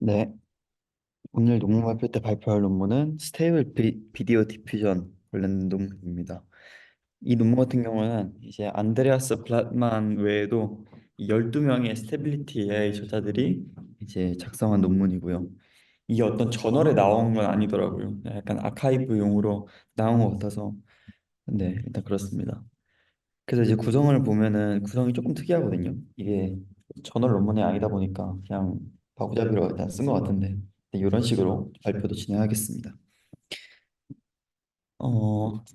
네, 오늘 논문 발표 때 발표할 논문은 스테이블 비디오 디퓨전 관련된 논문입니다. 이 논문 같은 경우는 이제 안드레아스 블랏만 외에도 이 12명의 스테빌리티 AI 저자들이 이제 작성한 논문이고요. 이게 어떤 저널에 나온 건 아니더라고요. 약간 아카이브용으로 나온 것 같아서 네, 일단 그렇습니다. 그래서 이제 구성을 보면은 구성이 조금 특이하거든요. 이게 저널 논문이 아니다 보니까 그냥 바구잡이로 일단 쓴 것 같은데 이런 식으로 발표도 진행하겠습니다.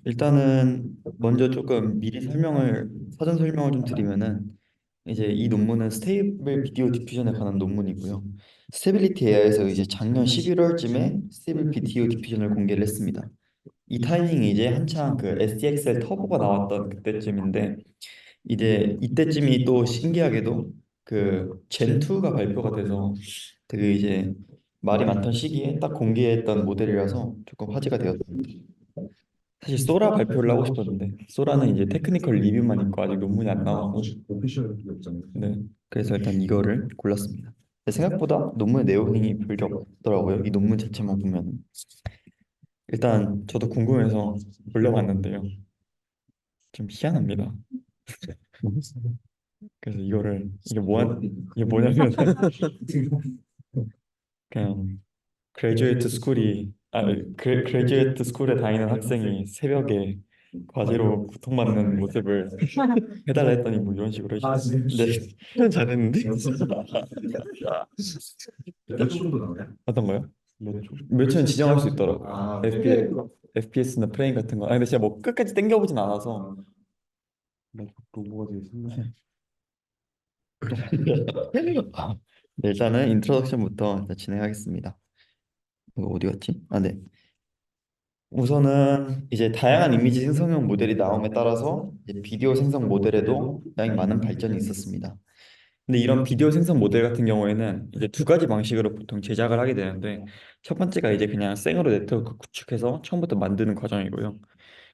일단은 먼저 조금 미리 사전 설명을 좀 드리면은 이제 이 논문은 스테이블 비디오 디퓨전에 관한 논문이고요. 스테빌리티 AI에서 이제 작년 11월쯤에 스테이블 비디오 디퓨전을 공개를 했습니다. 이 타이밍이 이제 한창 그 SDXL 터보가 나왔던 그때쯤인데 이제 이때쯤이 또 신기하게도 그 젠2가 발표가 돼서 되게 이제 말이 많던 시기에 딱 공개했던 모델이라서 조금 화제가 되었습니다. 사실 소라 발표를 하고 싶었는데 소라는 이제 테크니컬 리뷰만 있고 아직 논문이 안 나와서 네, 그래서 일단 이거를 골랐습니다. 근데 생각보다 논문의 내용이 별게 없더라고요. 이 논문 자체만 보면 일단 저도 궁금해서 올려봤는데요. 좀 희한합니다. 그래서 이게 뭐냐면 그냥 그레이주에이트 스쿨에 다니는 학생이 새벽에 과제로 고통받는 모습을 해달라 했더니 뭐 이런 식으로 해주셨는데 네. 잘했는데 몇 초 정도 나오냐? 어떤 거요? 몇 초? 몇 초는 지정할 수 있더라고요. 되게 FPS나 프레임 같은 거. 근데 진짜 뭐 끝까지 땡겨보진 않아서 로고가 되게 생겼네. 네, 일단은 인트로덕션부터 일단 진행하겠습니다. 이거 어디 갔지? 아, 네. 우선은 이제 다양한 이미지 생성형 모델이 나옴에 따라서 이제 비디오 생성 모델에도 굉장히 많은 발전이 있었습니다. 근데 이런 비디오 생성 모델 같은 경우에는 이제 두 가지 방식으로 보통 제작을 하게 되는데 첫 번째가 이제 그냥 생으로 네트워크 구축해서 처음부터 만드는 과정이고요.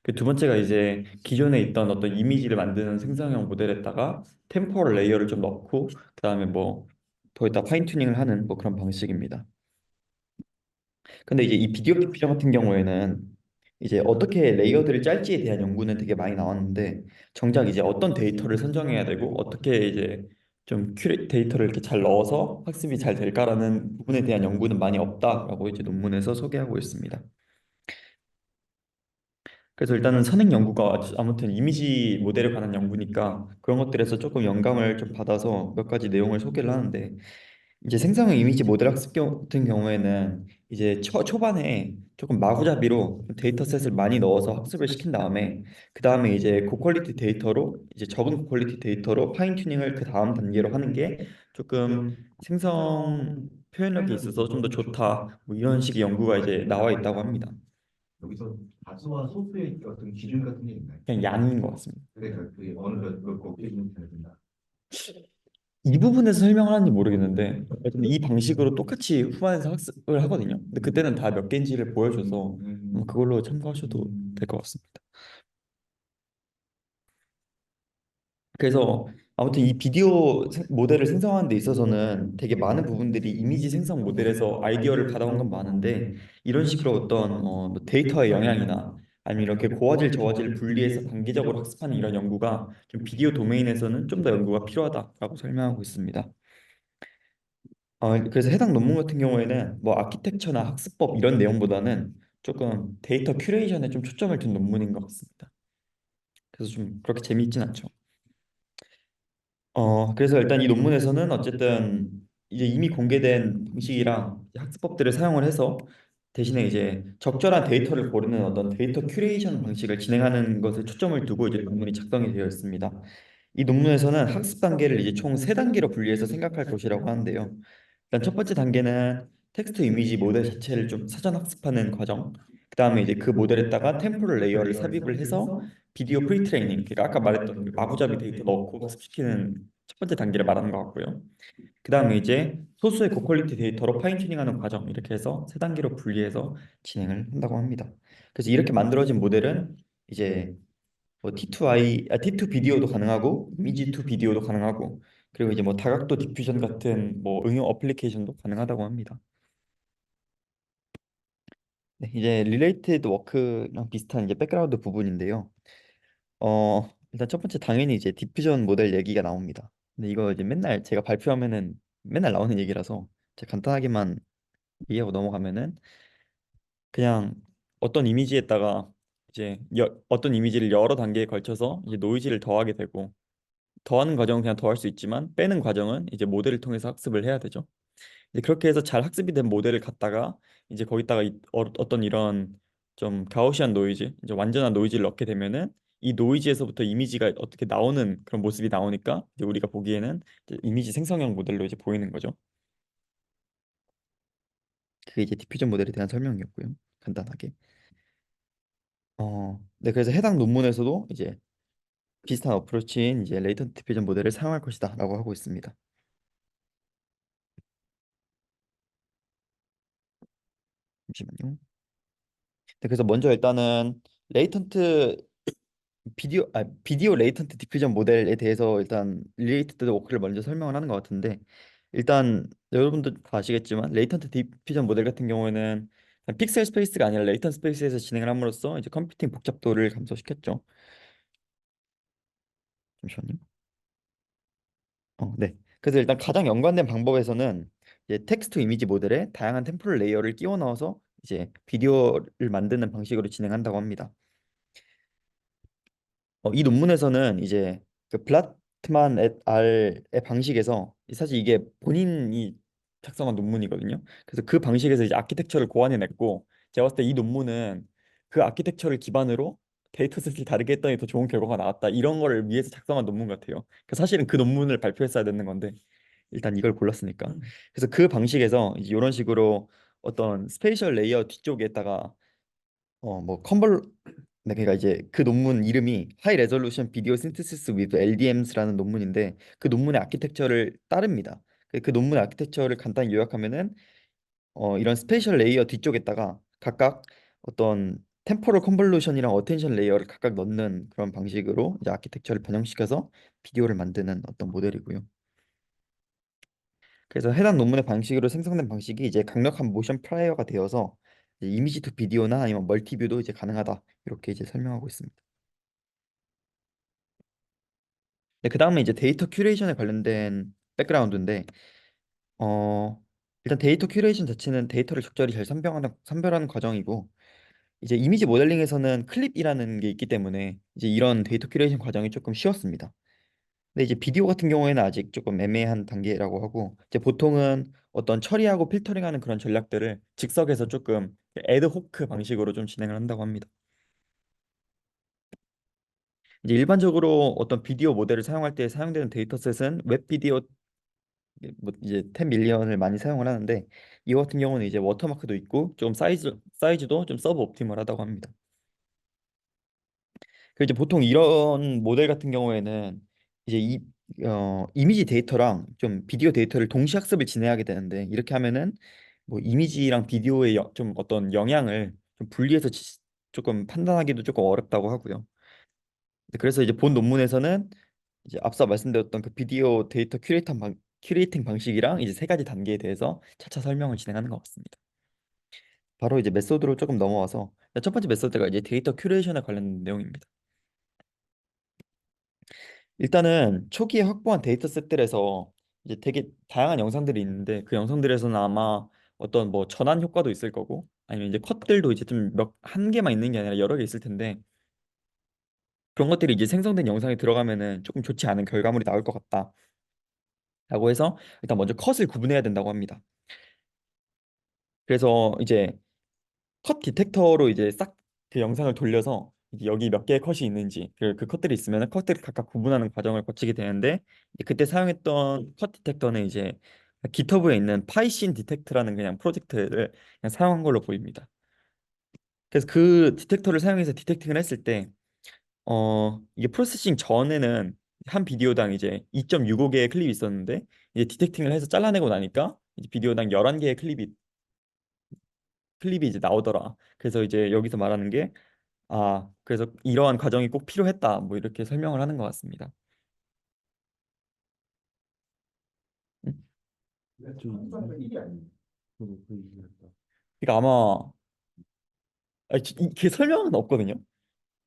그 두 번째가 이제 기존에 있던 어떤 이미지를 만드는 생성형 모델에다가 템포럴 레이어를 좀 넣고 그다음에 뭐 더 이따 파인 튜닝을 하는 뭐 그런 방식입니다. 근데 이제 이 비디오 디퓨전 같은 경우에는 이제 어떻게 레이어들을 짤지에 대한 연구는 되게 많이 나왔는데 정작 이제 어떤 데이터를 선정해야 되고 어떻게 이제 좀 데이터를 이렇게 잘 넣어서 학습이 잘 될까라는 부분에 대한 연구는 많이 없다라고 이제 논문에서 소개하고 있습니다. 그래서 일단은 선행 연구가 아무튼 이미지 모델에 관한 연구니까 그런 것들에서 조금 영감을 좀 받아서 몇 가지 내용을 소개를 하는데 이제 생성형 이미지 모델 학습 같은 경우에는 이제 초반에 조금 마구잡이로 데이터셋을 많이 넣어서 학습을 시킨 다음에 그 다음에 이제 고퀄리티 데이터로 이제 적은 고퀄리티 데이터로 파인 튜닝을 그 다음 단계로 하는 게 조금 생성 표현력이 있어서 좀 더 좋다 뭐 이런 식의 연구가 이제 나와 있다고 합니다. 여기서 다수와 소수의 어떤 기준 같은 게 있나요? 그냥 양인 것 같습니다. 그러니까 그게 어느 몇 어떻게 보면 된다. 이 부분에서 설명을 하는지 모르겠는데 어쨌든 이 방식으로 똑같이 후반에서 학습을 하거든요. 근데 그때는 다 몇 개인지를 보여줘서 그걸로 참고하셔도 될 것 같습니다. 그래서 아무튼 이 비디오 모델을 생성하는 데 있어서는 되게 많은 부분들이 이미지 생성 모델에서 아이디어를 받아온 건 많은데 이런 식으로 어떤 뭐 데이터의 영향이나 아니면 이렇게 고화질 저화질을 분리해서 단기적으로 학습하는 이런 연구가 좀 비디오 도메인에서는 좀 더 연구가 필요하다라고 설명하고 있습니다. 그래서 해당 논문 같은 경우에는 뭐 아키텍처나 학습법 이런 내용보다는 조금 데이터 큐레이션에 좀 초점을 둔 논문인 것 같습니다. 그래서 좀 그렇게 재미있진 않죠. 그래서 일단 이 논문에서는 어쨌든 이제 이미 공개된 방식이랑 학습법들을 사용을 해서 대신에 이제 적절한 데이터를 고르는 어떤 데이터 큐레이션 방식을 진행하는 것에 초점을 두고 이제 논문이 작성이 되어 있습니다. 이 논문에서는 학습 단계를 이제 총 세 단계로 분리해서 생각할 것이라고 하는데요. 일단 첫 번째 단계는 텍스트 이미지 모델 자체를 좀 사전 학습하는 과정. 그다음에 이제 그 모델에다가 템포럴 레이어를 삽입을 해서 비디오 프리트레이닝, 그러니까 아까 말했던 그 마구잡이 데이터 넣고 학습시키는 첫 번째 단계를 말하는 것 같고요. 그다음에 이제 소수의 고퀄리티 데이터로 파인 튜닝하는 과정 이렇게 해서 세 단계로 분리해서 진행을 한다고 합니다. 그래서 이렇게 만들어진 모델은 이제 뭐 T2 비디오도 가능하고 이미지 2 비디오도 가능하고 그리고 이제 뭐 다각도 디퓨전 같은 뭐 응용 어플리케이션도 가능하다고 합니다. 네, 이제 릴레이티드 워크랑 비슷한 이제 백그라운드 부분인데요. 일단 첫 번째 당연히 이제 디퓨전 모델 얘기가 나옵니다. 근데 이거 이제 맨날 제가 발표하면은 맨날 나오는 얘기라서 제가 간단하게만 얘기하고 넘어가면은 그냥 어떤 이미지에다가 이제 어떤 이미지를 여러 단계에 걸쳐서 이제 노이즈를 더하게 되고 더하는 과정은 그냥 더할 수 있지만 빼는 과정은 이제 모델을 통해서 학습을 해야 되죠. 이제 그렇게 해서 잘 학습이 된 모델을 갖다가 이제 거기다가 어떤 이런 좀 가우시안 노이즈, 이제 완전한 노이즈를 넣게 되면은 이 노이즈에서부터 이미지가 어떻게 나오는 그런 모습이 나오니까 이제 우리가 보기에는 이제 이미지 생성형 모델로 이제 보이는 거죠. 그게 이제 디퓨전 모델에 대한 설명이었고요. 간단하게. 네, 그래서 해당 논문에서도 이제 비슷한 어프로치인 이제 레이턴트 디퓨전 모델을 사용할 것이다라고 하고 있습니다. 잠시만요. 네, 그래서 먼저 일단은 레이턴트 비디오 레이턴트 디퓨전 모델에 대해서 일단 릴레이티드 워크를 먼저 설명을 하는 것 같은데 일단 여러분들 다 아시겠지만 레이턴트 디퓨전 모델 같은 경우에는 그냥 픽셀 스페이스가 아니라 레이턴 스페이스에서 진행을 함으로써 이제 컴퓨팅 복잡도를 감소시켰죠. 잠시만요. 네. 그래서 일단 가장 연관된 방법에서는 이제 텍스트 이미지 모델에 다양한 템포럴 레이어를 끼워 넣어서 이제 비디오를 만드는 방식으로 진행한다고 합니다. 이 논문에서는 이제 그 블라트만 et 알의 방식에서 사실 이게 본인이 작성한 논문이거든요. 그래서 그 방식에서 이제 아키텍처를 고안해냈고 제가 봤을 때 이 논문은 그 아키텍처를 기반으로 데이터셋을 다르게 했더니 더 좋은 결과가 나왔다 이런 거를 위해서 작성한 논문 같아요. 사실은 그 논문을 발표했어야 되는 건데 일단 이걸 골랐으니까. 그래서 그 방식에서 이제 이런 식으로 어떤 스페이셜 레이어 뒤쪽에다가 뭐 컨볼 네, 그러니까 이제 그 논문 이름이 High Resolution Video Synthesis with LDMs라는 논문인데 그 논문의 아키텍처를 따릅니다. 그 논문의 아키텍처를 간단히 요약하면은 이런 스페이셜 레이어 뒤쪽에다가 각각 어떤 템포럴 컨볼루션이랑 어텐션 레이어를 각각 넣는 그런 방식으로 이제 아키텍처를 변형시켜서 비디오를 만드는 어떤 모델이고요. 그래서 해당 논문의 방식으로 생성된 방식이 이제 강력한 모션 플라이어가 되어서 이제 이미지 투 비디오나 아니면 멀티뷰도 이제 가능하다 이렇게 이제 설명하고 있습니다. 네, 그 다음에 이제 데이터 큐레이션에 관련된 백그라운드인데 어 일단 데이터 큐레이션 자체는 데이터를 적절히 잘 선별하는 과정이고 이제 이미지 모델링에서는 클립이라는 게 있기 때문에 이제 이런 데이터 큐레이션 과정이 조금 쉬웠습니다. 근데 이제 비디오 같은 경우에는 아직 조금 애매한 단계라고 하고 이제 보통은 어떤 처리하고 필터링하는 그런 전략들을 즉석에서 조금 애드호크 방식으로 좀 진행을 한다고 합니다. 이제 일반적으로 어떤 비디오 모델을 사용할 때 사용되는 데이터셋은 웹 비디오 뭐 이제 10 밀리언을 많이 사용을 하는데 이거 같은 경우는 이제 워터마크도 있고 좀 사이즈도 좀 서브 옵티멀하다고 합니다. 그리고 이제 보통 이런 모델 같은 경우에는 이제 이미지 데이터랑 좀 비디오 데이터를 동시 학습을 진행하게 되는데 이렇게 하면은 뭐 이미지랑 비디오의 좀 어떤 영향을 좀 분리해서 조금 판단하기도 조금 어렵다고 하고요. 그래서 이제 본 논문에서는 이제 앞서 말씀드렸던 그 비디오 데이터 큐레이팅 방식이랑 이제 세 가지 단계에 대해서 차차 설명을 진행하는 것 같습니다. 바로 이제 메소드로 조금 넘어와서 첫 번째 메소드가 이제 데이터 큐레이션에 관련된 내용입니다. 일단은 초기에 확보한 데이터셋들에서 이제 되게 다양한 영상들이 있는데 그 영상들에서는 아마 어떤 뭐 전환 효과도 있을 거고 아니면 이제 컷들도 이제 좀 한 개만 있는 게 아니라 여러 개 있을 텐데 그런 것들이 이제 생성된 영상에 들어가면은 조금 좋지 않은 결과물이 나올 것 같다라고 해서 일단 먼저 컷을 구분해야 된다고 합니다. 그래서 이제 컷 디텍터로 이제 싹 그 영상을 돌려서 이제 여기 몇 개의 컷이 있는지 그 컷들이 있으면 컷들을 각각 구분하는 과정을 거치게 되는데 이제 그때 사용했던 컷 디텍터는 이제 기터브에 있는 파이신 디텍트라는 그냥 프로젝트를 그냥 사용한 걸로 보입니다. 그래서 그 디텍터를 사용해서 디텍팅을 했을 때 이게 프로세싱 전에는 한 비디오당 이제 2.65개의 클립이 있었는데 이제 디텍팅을 해서 잘라내고 나니까 이제 비디오당 11개의 클립이 이제 나오더라. 그래서 이제 여기서 말하는 게 그래서 이러한 과정이 꼭 필요했다. 뭐 이렇게 설명을 하는 것 같습니다. 그래서 한전가 1이 아니에요. 그러니까 아마 이게 설명은 없거든요.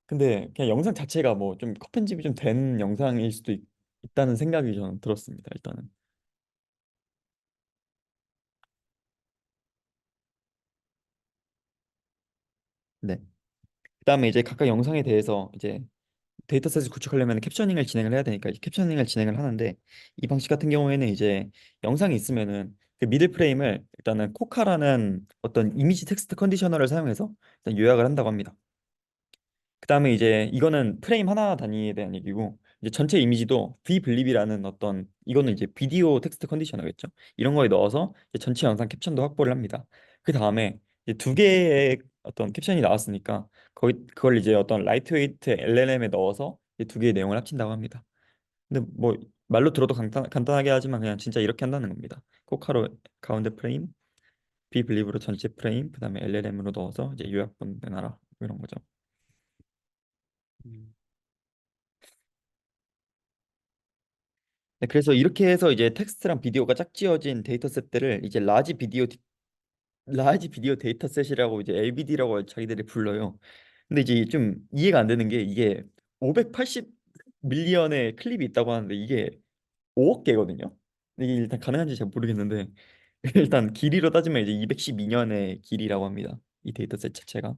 근데 그냥 영상 자체가 뭐 좀 컷 편집이 좀 된 영상일 수도 있다는 생각이 저는 들었습니다. 일단은. 네. 그다음에 이제 각각 영상에 대해서 이제 데이터셋을 구축하려면 캡셔닝을 진행을 해야 되니까 이 캡셔닝을 진행을 하는데 이 방식 같은 경우에는 이제 영상이 있으면은 그 미들 프레임을 일단은 코카라는 어떤 이미지 텍스트 컨디셔너를 사용해서 일단 요약을 한다고 합니다. 그다음에 이제 이거는 프레임 하나 단위에 대한 얘기고 이제 전체 이미지도 vblib이라는 어떤 이거는 이제 비디오 텍스트 컨디셔너겠죠. 이런 거에 넣어서 이제 전체 영상 캡션도 확보를 합니다. 그 다음에 이제 두 개의 어떤 캡션이 나왔으니까 거기 그걸 이제 어떤 라이트웨이트 LLM에 넣어서 이제 두 개의 내용을 합친다고 합니다. 근데 뭐 말로 들어도 간단하게 하지만 그냥 진짜 이렇게 한다는 겁니다. 코카로 가운데 프레임, vblib로 전체 프레임, 그다음에 LLM으로 넣어서 이제 요약본 내놔라 뭐 이런 거죠. 네, 그래서 이렇게 해서 이제 텍스트랑 비디오가 짝지어진 데이터셋들을 이제 라지 비디오 데이터셋이라고 이제 LBD라고 자기들이 불러요. 근데 이제 좀 이해가 안 되는 게 이게 580 밀리언의 클립이 있다고 하는데 이게 5억 개거든요. 이게 일단 가능한지 잘 모르겠는데 일단 길이로 따지면 이제 212년의 길이라고 합니다. 이 데이터셋 자체가.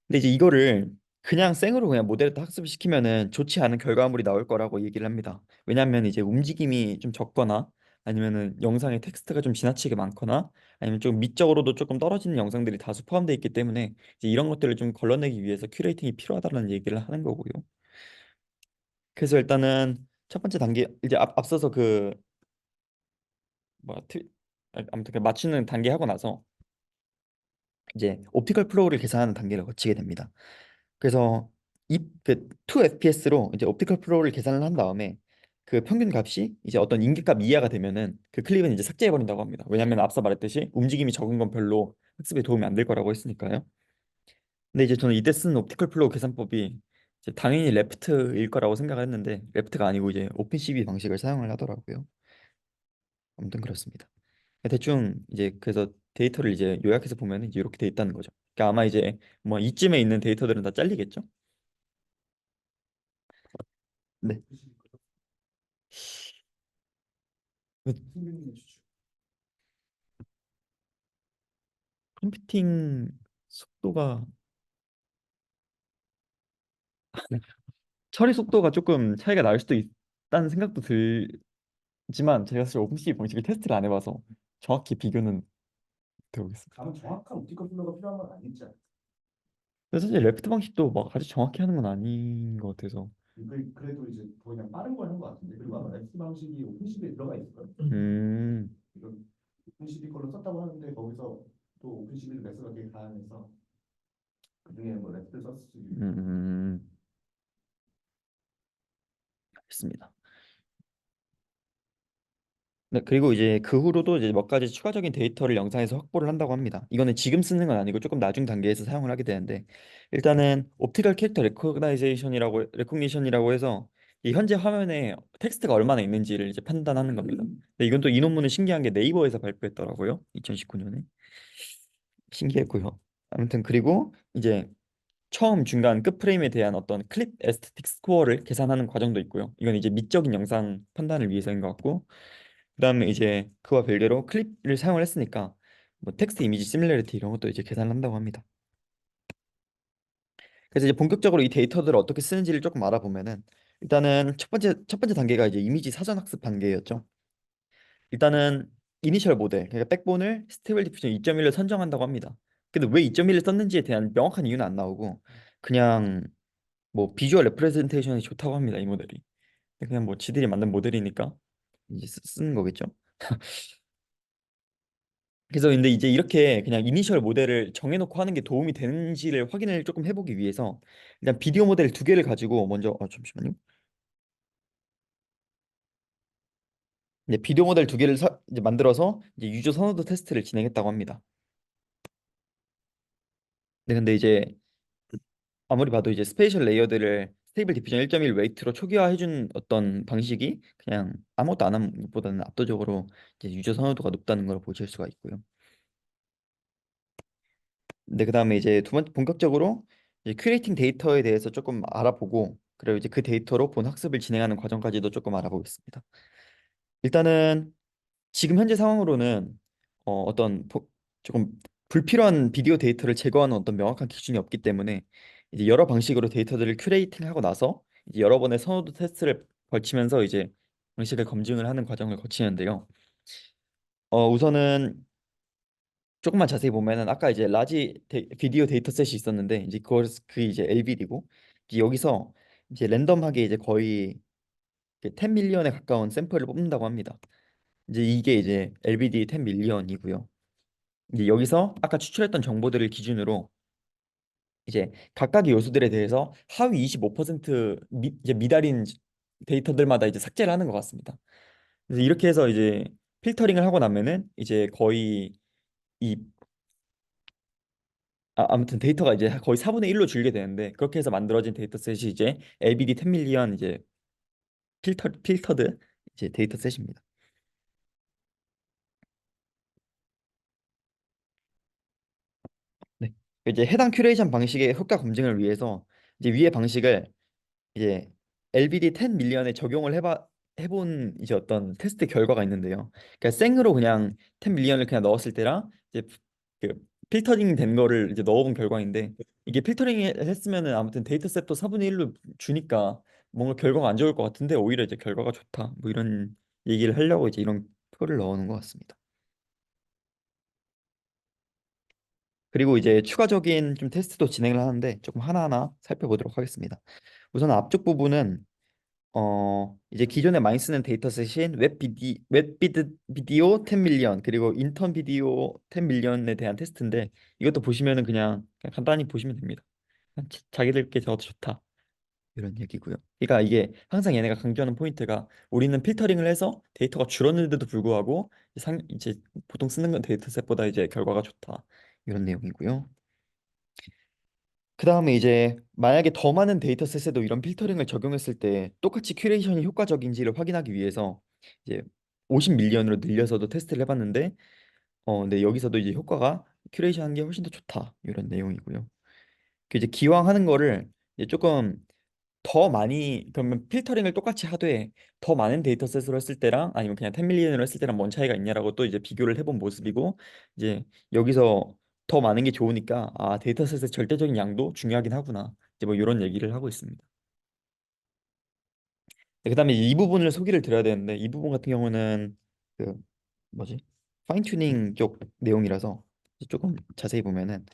근데 이제 이거를 그냥 생으로 그냥 모델에다 학습을 시키면은 좋지 않은 결과물이 나올 거라고 얘기를 합니다. 왜냐하면 이제 움직임이 좀 적거나 아니면은 영상에 텍스트가 좀 지나치게 많거나 아니면 좀 미적으로도 조금 떨어지는 영상들이 다수 포함되어 있기 때문에 이제 이런 것들을 좀 걸러내기 위해서 큐레이팅이 필요하다는 얘기를 하는 거고요. 그래서 일단은 첫 번째 단계 이제 앞서서 그 뭐 아무튼 그 맞추는 단계 하고 나서 이제 옵티컬 플로우를 계산하는 단계를 거치게 됩니다. 그래서 이그 2fps로 이제 옵티컬 플로우를 계산을 한 다음에 그 평균 값이 이제 어떤 인계값 이하가 되면은 그 클립은 이제 삭제해 버린다고 합니다. 왜냐하면 앞서 말했듯이 움직임이 적은 건 별로 학습에 도움이 안 될 거라고 했으니까요. 근데 이제 저는 이때 쓴 옵티컬 플로우 계산법이 이제 당연히 레프트일 거라고 생각을 했는데 레프트가 아니고 이제 오펜시비 방식을 사용을 하더라고요. 아무튼 그렇습니다. 대충 이제 그래서 데이터를 이제 요약해서 보면 이제 이렇게 돼 있다는 거죠. 그러니까 아마 이제 뭐 이쯤에 있는 데이터들은 다 잘리겠죠? 네. 그 컴퓨팅 속도가 처리 속도가 조금 차이가 날 수도 있다는 생각도 들지만 제가 사실 오픈CV 방식을 테스트를 안 해봐서 정확히 비교는 못해보겠습니다. 다만 정확한 옵티컬 플로우가 필요한 건 아니지 않아요? 근데 사실 레프트 방식도 막 아주 정확히 하는 건 아닌 것 같아서 그래도 이제 더 그냥 빠른 걸 한 것 같은데 그리고 아마 렉스 방식이 오픈CV에 들어가 있어요. 음, 이건 오픈CV 걸로 썼다고 하는데 거기서 또 오픈CV도 렉스가 되게 다양해서 그중에 뭐 렉스 썼을 수도 있고. 알겠습니다. 네, 그리고 이제 그 후로도 이제 몇 가지 추가적인 데이터를 영상에서 확보를 한다고 합니다. 이거는 지금 쓰는 건 아니고 조금 나중 단계에서 사용을 하게 되는데 일단은 옵티컬 캐릭터 레코그니션이라고 해서 이 현재 화면에 텍스트가 얼마나 있는지를 이제 판단하는 겁니다. 근데 이건 또 이 논문은 신기한 게 네이버에서 발표했더라고요. 2019년에. 신기했고요. 아무튼 그리고 이제 처음 중간 끝 프레임에 대한 어떤 클립 에스테틱 스코어를 계산하는 과정도 있고요. 이건 이제 미적인 영상 판단을 위해서인 것 같고 그다음에 이제 그와 별개로 클립을 사용을 했으니까 뭐 텍스트 이미지 시뮬레리티 이런 것도 이제 계산을 한다고 합니다. 그래서 이제 본격적으로 이 데이터들을 어떻게 쓰는지를 조금 알아보면은 일단은 첫 번째 단계가 이제 이미지 사전 학습 단계였죠. 일단은 이니셜 모델 그러니까 백본을 스테이블 디퓨전 2.1로 선정한다고 합니다. 근데 왜 2.1을 썼는지에 대한 명확한 이유는 안 나오고 그냥 뭐 비주얼 레프레젠테이션이 좋다고 합니다. 이 모델이. 그냥 뭐 지들이 만든 모델이니까 이제 쓰는 거겠죠. 그래서 근데 이제 이렇게 그냥 이니셜 모델을 정해놓고 하는 게 도움이 되는지를 확인을 조금 해보기 위해서 일단 비디오 모델 두 개를 가지고 먼저 잠시만요. 이제 비디오 모델 두 개를 이제 만들어서 이제 유저 선호도 테스트를 진행했다고 합니다. 네, 근데 이제 아무리 봐도 이제 스페이셜 레이어들을 스테이블 디퓨전 1.1 웨이트로 초기화해준 어떤 방식이 그냥 아무것도 안 한 것보다는 압도적으로 이제 유저 선호도가 높다는 걸 보실 수가 있고요. 근데 그다음에 이제 두 번째 본격적으로 이제 큐레이팅 데이터에 대해서 조금 알아보고 그리고 이제 그 데이터로 본 학습을 진행하는 과정까지도 조금 알아보겠습니다. 일단은 지금 현재 상황으로는 조금 불필요한 비디오 데이터를 제거하는 어떤 명확한 기준이 없기 때문에 이제 여러 방식으로 데이터들을 큐레이팅하고 나서 이제 여러 번의 선호도 테스트를 걸치면서 이제 방식을 검증을 하는 과정을 거치는데요. 우선은 조금만 자세히 보면은 아까 이제 비디오 데이터셋이 있었는데 이제 그 이제 LVD고 이제 여기서 이제 랜덤하게 이제 거의 10 밀리언에 가까운 샘플을 뽑는다고 합니다. 이제 이게 이제 LVD 10 밀리언이고요. 이제 여기서 아까 추출했던 정보들을 기준으로 이제 각각의 요소들에 대해서 하위 25% 이제 미달인 데이터들마다 이제 삭제를 하는 것 같습니다. 그래서 이렇게 해서 이제 필터링을 하고 나면은 이제 거의 이 아무튼 데이터가 이제 거의 4분의 1로 줄게 되는데 그렇게 해서 만들어진 데이터셋이 이제 LBD 10 밀리언 이제 필터드 이제 데이터셋입니다. 네. 이제 해당 큐레이션 방식의 효과 검증을 위해서 이제 위의 방식을 이제 LBD 10 밀리언에 적용을 해본 이제 어떤 테스트 결과가 있는데요. 그러니까 생으로 그냥 10 밀리언을 그냥 넣었을 때랑 이제 그 필터링 된 거를 이제 넣어본 결과인데 이게 필터링 했으면은 아무튼 데이터셋도 4분의 1로 주니까 뭔가 결과가 안 좋을 것 같은데 오히려 이제 결과가 좋다. 뭐 이런 얘기를 하려고 이제 이런 표를 넣어놓은 것 같습니다. 그리고 이제 추가적인 좀 테스트도 진행을 하는데 조금 하나하나 살펴보도록 하겠습니다. 우선 앞쪽 부분은 이제 기존에 많이 쓰는 데이터셋인 비디오 10 밀리언 그리고 인턴 비디오 10 밀리언에 대한 테스트인데 이것도 보시면은 그냥 간단히 보시면 됩니다. 그냥 자기들께 더 좋다 이런 얘기고요. 그러니까 이게 항상 얘네가 강조하는 포인트가 우리는 필터링을 해서 데이터가 줄었는데도 불구하고 이제 보통 쓰는 건 데이터셋보다 이제 결과가 좋다 이런 내용이고요. 그 다음에 이제 만약에 더 많은 데이터셋에도 이런 필터링을 적용했을 때 똑같이 큐레이션이 효과적인지를 확인하기 위해서 이제 50 밀리언으로 늘려서도 테스트를 해봤는데 근데 여기서도 이제 효과가 큐레이션 하는 게 훨씬 더 좋다 이런 내용이고요. 그 이제 기왕 하는 거를 이제 조금 더 많이 그러면 필터링을 똑같이 하되 더 많은 데이터셋으로 했을 때랑 아니면 그냥 10 밀리언으로 했을 때랑 뭔 차이가 있냐라고 또 이제 비교를 해본 모습이고 이제 여기서 더 많은 게 좋으니까 데이터셋의 절대적인 양도 중요하긴 하구나 이제 뭐 이런 얘기를 하고 있습니다. 네, 그다음에 이 부분을 소개를 드려야 되는데 이 부분 같은 경우는 그 뭐지 파인 튜닝 쪽 내용이라서 조금 자세히 보면은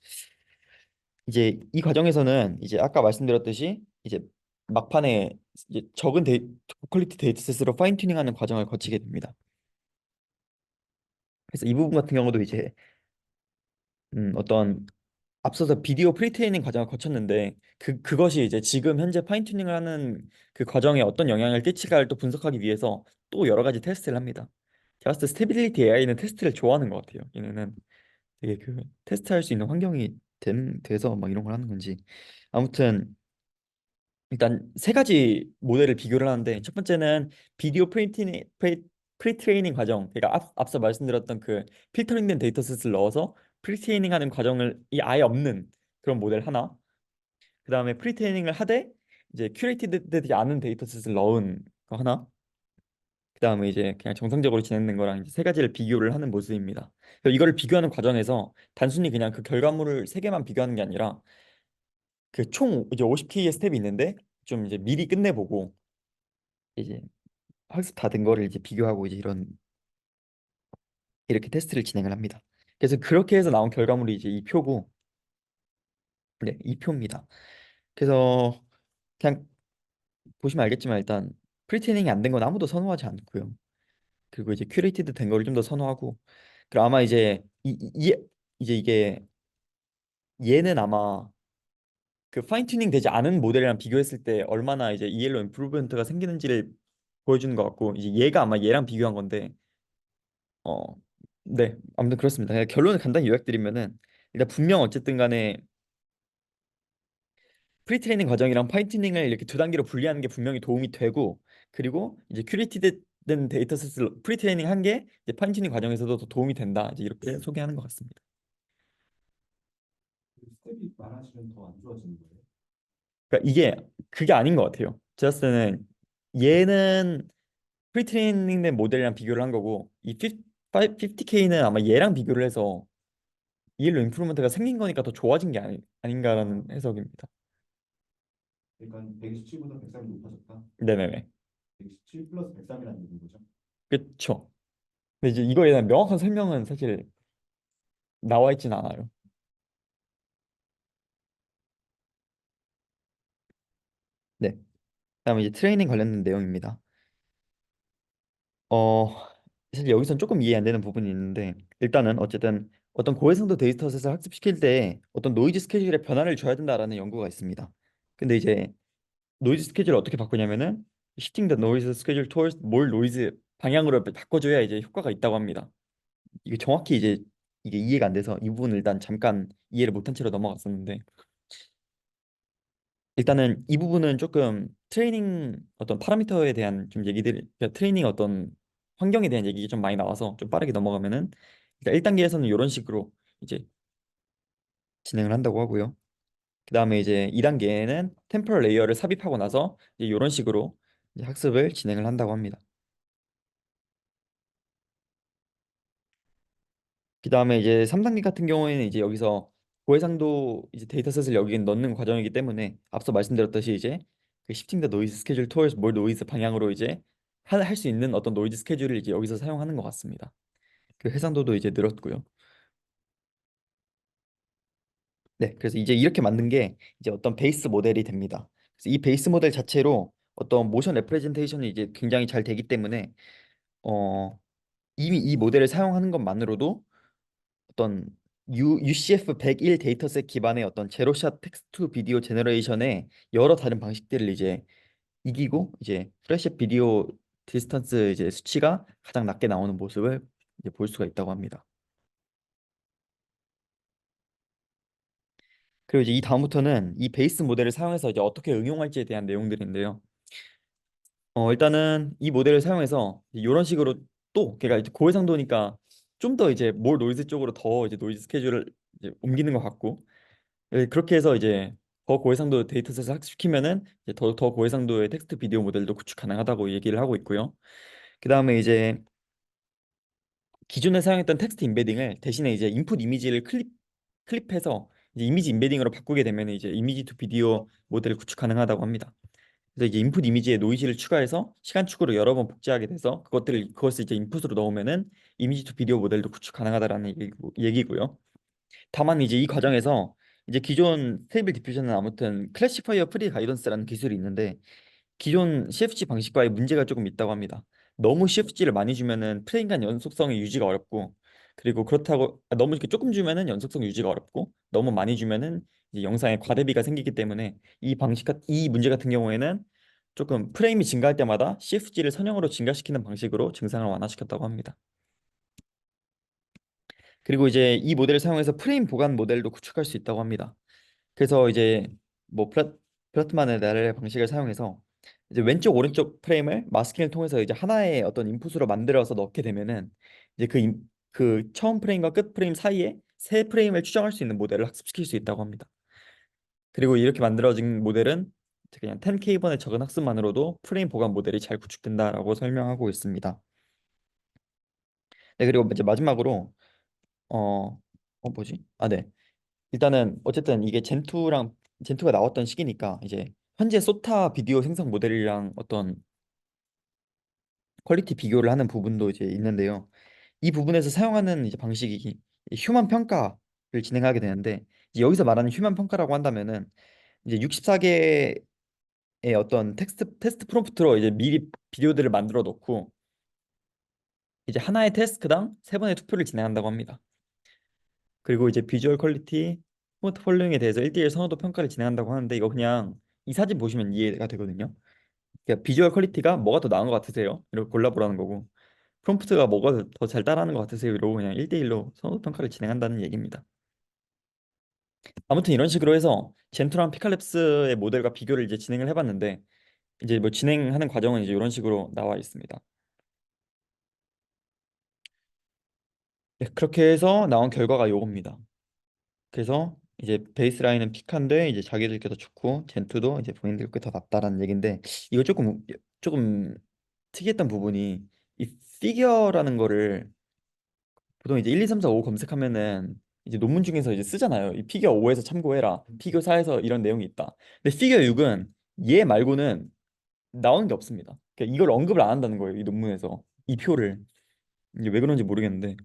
이제 이 과정에서는 이제 아까 말씀드렸듯이 이제 막판에 이제 적은 고퀄리티 데이터셋으로 파인 튜닝하는 과정을 거치게 됩니다. 그래서 이 부분 같은 경우도 이제 어떤 앞서서 비디오 프리트레이닝 과정을 거쳤는데 그것이 이제 지금 현재 파인 튜닝을 하는 그 과정에 어떤 영향을 끼칠까를 또 분석하기 위해서 또 여러 가지 테스트를 합니다. 제가 봤을 때 스테빌리티 AI는 테스트를 좋아하는 것 같아요. 얘네는 되게 그 테스트할 수 있는 환경이 돼서 막 이런 걸 하는 건지 아무튼 일단 세 가지 모델을 비교를 하는데 첫 번째는 비디오 프리트레이닝 과정 그러니까 앞서 말씀드렸던 그 필터링된 데이터셋을 넣어서 프리트레이닝 하는 과정을 아예 없는 그런 모델 하나 그 다음에 프리트레이닝을 하되 이제 큐레이티드되지 않은 데이터셋을 넣은 거 하나 그 다음에 이제 그냥 정상적으로 진행된 거랑 이제 세 가지를 비교를 하는 모습입니다. 그래서 이거를 비교하는 과정에서 단순히 그냥 그 결과물을 세 개만 비교하는 게 아니라 그 총 이제 50K의 스텝이 있는데 좀 이제 미리 끝내보고 이제 학습 다 된 거를 이제 비교하고 이제 이렇게 테스트를 진행을 합니다. 그래서 그렇게 해서 나온 결과물이 이제 이 표고, 네, 이 표입니다. 그래서 그냥 보시면 알겠지만 일단 프리트레이닝이 안 된 건 아무도 선호하지 않고요. 그리고 이제 큐레이티드 된 거를 좀 더 선호하고, 그리고 아마 이제 이제 이게 얘는 아마 그 파인 튜닝 되지 않은 모델이랑 비교했을 때 얼마나 이제 EL로 임프루브먼트가 생기는지를 보여주는 것 같고, 이제 얘가 아마 얘랑 비교한 건데 어, 네, 아무튼 그렇습니다. 그냥 결론을 간단히 요약드리면은 일단 프리트레이닝 과정이랑 파인튜닝을 이렇게 두 단계로 분리하는 게 분명히 도움이 되고, 그리고 이제 큐레이티드된 데이터셋을 프리트레이닝 한 게 이제 파인튜닝 과정에서도 더 도움이 된다. 이제 이렇게 소개하는 것 같습니다. 그 스텝이 많아지면 더 안 좋아지는 거예요. 그러니까 이게 그게 아닌 것 같아요. 제가 봤을 때는 얘는 프리트레이닝된 모델이랑 비교를 한 거고, 이 50K는 아마 얘랑 비교를 해서 이일로 임프루먼트가 생긴 거니까 더 좋아진 게 아, 아닌가라는 해석입니다. 그러니까 127보다 103이 높아졌다. 네네네. 117 플러스 103이라는 얘기인 거죠. 그쵸. 근데 이제 이거에 대한 명확한 설명은 사실 나와 있진 않아요. 네. 그다음에 이제 트레이닝 관련된 내용입니다. 어, 사실 여기선 조금 이해 안 되는 부분이 있는데, 일단은 어쨌든 어떤 고해상도 데이터셋을 학습시킬 때 어떤 노이즈 스케줄에 변화를 줘야 된다라는 연구가 있습니다. 근데 이제 노이즈 스케줄을 어떻게 바꾸냐면은 shifting the noise schedule towards more noise 방향으로 바꿔줘야 이제 효과가 있다고 합니다. 이게 정확히 이제 이게 이해가 안 돼서 이 부분을 일단 잠깐 이해를 못한 채로 넘어갔었는데, 일단은 이 부분은 조금 트레이닝 어떤 파라미터에 대한 좀 얘기들, 그러니까 트레이닝 어떤 환경에 대한 얘기 좀 많이 나와서 좀 빠르게 넘어가면은, 일단 1단계에서는 이런 식으로 이제 진행을 한다고 하고요. 그 다음에 이제 2단계에는 템포럴 레이어를 삽입하고 나서 이제 이런 식으로 이제 학습을 진행을 한다고 합니다. 그 다음에 이제 3단계 같은 경우에는 이제 여기서 고해상도 이제 데이터셋을 여기 넣는 과정이기 때문에 앞서 말씀드렸듯이 이제 그 shifting the noise schedule towards more noise 방향으로 이제 할 수 있는 어떤 노이즈 스케줄을 이제 여기서 사용하는 것 같습니다. 그 해상도도 이제 늘었고요. 네, 그래서 이제 이렇게 만든 게 이제 어떤 베이스 모델이 됩니다. 그래서 이 베이스 모델 자체로 어떤 모션 레프레젠테이션이 이제 굉장히 잘 되기 때문에 어 이미 이 모델을 사용하는 것만으로도 어떤 UCF 101 데이터셋 기반의 어떤 제로샷 텍스트 투 비디오 제너레이션의 여러 다른 방식들을 이제 이기고 이제 프레시 비디오 디스턴스 이제 수치가 가장 낮게 나오는 모습을 이제 볼 수가 있다고 합니다. 그리고 이제 이 다음부터는 이 베이스 모델을 사용해서 이제 어떻게 응용할지에 대한 내용들인데요. 일단은 이 모델을 사용해서 이런 식으로 또 걔가 이제 고해상도니까 좀 더 이제 몰 노이즈 쪽으로 더 이제 노이즈 스케줄을 이제 옮기는 것 같고, 그렇게 해서 이제 더 고해상도 데이터셋을 학습시키면은 이제 더 고해상도의 텍스트 비디오 모델도 구축 가능하다고 얘기를 하고 있고요. 그 다음에 이제 기존에 사용했던 텍스트 임베딩을 대신에 이제 인풋 이미지를 클립해서 이제 이미지 임베딩으로 바꾸게 되면 이제 이미지 투 비디오 모델을 구축 가능하다고 합니다. 그래서 이제 인풋 이미지에 노이즈를 추가해서 시간축으로 여러 번 복제하게 돼서 그것을 이제 인풋으로 넣으면은 이미지 투 비디오 모델도 구축 가능하다라는 얘기고요. 다만 이제 이 과정에서 이제 기존 스테이블 디퓨전은 아무튼 클래시파이어 프리 가이던스라는 기술이 있는데, 기존 CFG 방식과의 문제가 조금 있다고 합니다. 너무 CFG를 많이 주면은 프레임 간 연속성이 유지가 어렵고, 그리고 그렇다고 너무 이렇게 조금 주면은 연속성 유지가 어렵고, 너무 많이 주면은 이제 영상에 과대비가 생기기 때문에 이 문제 같은 경우에는 조금 프레임이 증가할 때마다 CFG를 선형으로 증가시키는 방식으로 증상을 완화시켰다고 합니다. 그리고 이제 이 모델을 사용해서 프레임 보관 모델도 구축할 수 있다고 합니다. 그래서 이제 뭐 플라트만의 나래 방식을 사용해서 이제 왼쪽 오른쪽 프레임을 마스킹을 통해서 이제 하나의 어떤 인풋으로 만들어서 넣게 되면은 이제 그 처음 프레임과 끝 프레임 사이에 세 프레임을 추정할 수 있는 모델을 학습시킬 수 있다고 합니다. 그리고 이렇게 만들어진 모델은 그냥 10K번의 적은 학습만으로도 프레임 보관 모델이 잘 구축된다라고 설명하고 있습니다. 네, 그리고 이제 마지막으로 뭐지? 아, 네. 일단은 어쨌든 이게 젠2가 나왔던 시기니까 이제 현재 소타 비디오 생성 모델이랑 어떤 퀄리티 비교를 하는 부분도 이제 있는데요. 이 부분에서 사용하는 이제 방식이 휴먼 평가를 진행하게 되는데, 이제 여기서 말하는 휴먼 평가라고 한다면은 이제 64개의 어떤 테스트 프롬프트로 이제 미리 비디오들을 만들어 놓고 이제 하나의 태스크당 세 번의 투표를 진행한다고 합니다. 그리고 이제 비주얼 퀄리티, 스마트 폴링에 대해서 1대1 선호도 평가를 진행한다고 하는데, 이거 그냥 이 사진 보시면 이해가 되거든요. 그러니까 비주얼 퀄리티가 뭐가 더 나은 것 같으세요? 이렇게 골라보라는 거고, 프롬프트가 뭐가 더 잘 따라하는 것 같으세요? 이러고 그냥 1대1로 선호도 평가를 진행한다는 얘기입니다. 아무튼 이런 식으로 해서 젠투랑 피칼랩스의 모델과 비교를 이제 진행을 해봤는데 이제 뭐 진행하는 과정은 이제 이런 식으로 나와 있습니다. 네, 그렇게 해서 나온 결과가 요겁니다. 그래서 이제 베이스라인은 픽한데 이제 자기들께 더 좋고 젠투도 이제 본인들께 더 낫다라는 얘긴데 이거 조금 특이했던 부분이 이 피겨라는 거를 보통 이제 1, 2, 3, 4, 5 검색하면은 이제 논문 중에서 이제 쓰잖아요. 이 피겨 5에서 참고해라. 피겨 4에서 이런 내용이 있다. 근데 피겨 6은 얘 말고는 나오는 게 없습니다. 그러니까 이걸 언급을 안 한다는 거예요. 이 논문에서 이 표를 이게 왜 그런지 모르겠는데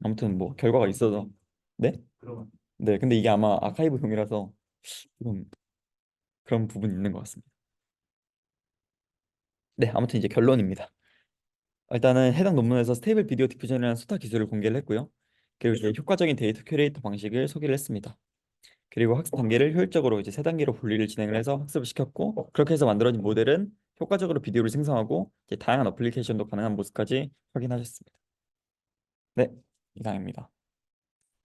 아무튼 뭐 결과가 있어서 네? 그러면 네. 근데 이게 아마 아카이브용이라서 좀 그런 부분이 있는 것 같습니다. 네. 아무튼 이제 결론입니다. 일단은 해당 논문에서 스테이블 비디오 디퓨전이라는 수타 기술을 공개를 했고요. 그리고 이제 효과적인 데이터 큐레이터 방식을 소개를 했습니다. 그리고 학습 단계를 효율적으로 이제 세 단계로 분리를 진행을 해서 학습을 시켰고 그렇게 해서 만들어진 모델은 효과적으로 비디오를 생성하고 이제 다양한 어플리케이션도 가능한 모습까지 확인하셨습니다. 네, 이상입니다.